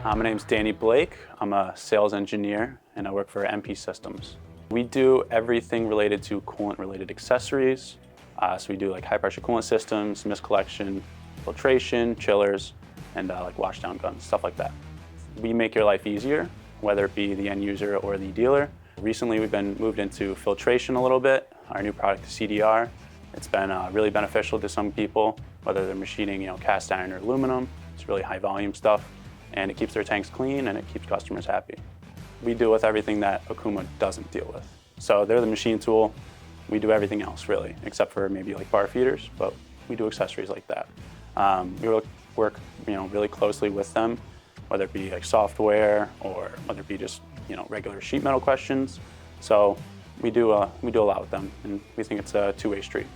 My name's Danny Blake. I'm a sales engineer and I work for MP Systems. We do everything related to coolant-related accessories. So we do like high-pressure coolant systems, mist collection, filtration, chillers, and like washdown guns, stuff like that. We make your life easier, whether it be the end user or the dealer. Recently, we've been moved into filtration a little bit. Our new product is CDR. It's been really beneficial to some people, whether they're machining, cast iron or aluminum. It's really high volume stuff, and it keeps their tanks clean and it keeps customers happy. We deal with everything that Okuma doesn't deal with. So they're the machine tool. We do everything else really, except for maybe like bar feeders, but we do accessories like that. We work really closely with them, whether it be like software or whether it be just regular sheet metal questions. So we do a lot with them, and we think it's a two-way street.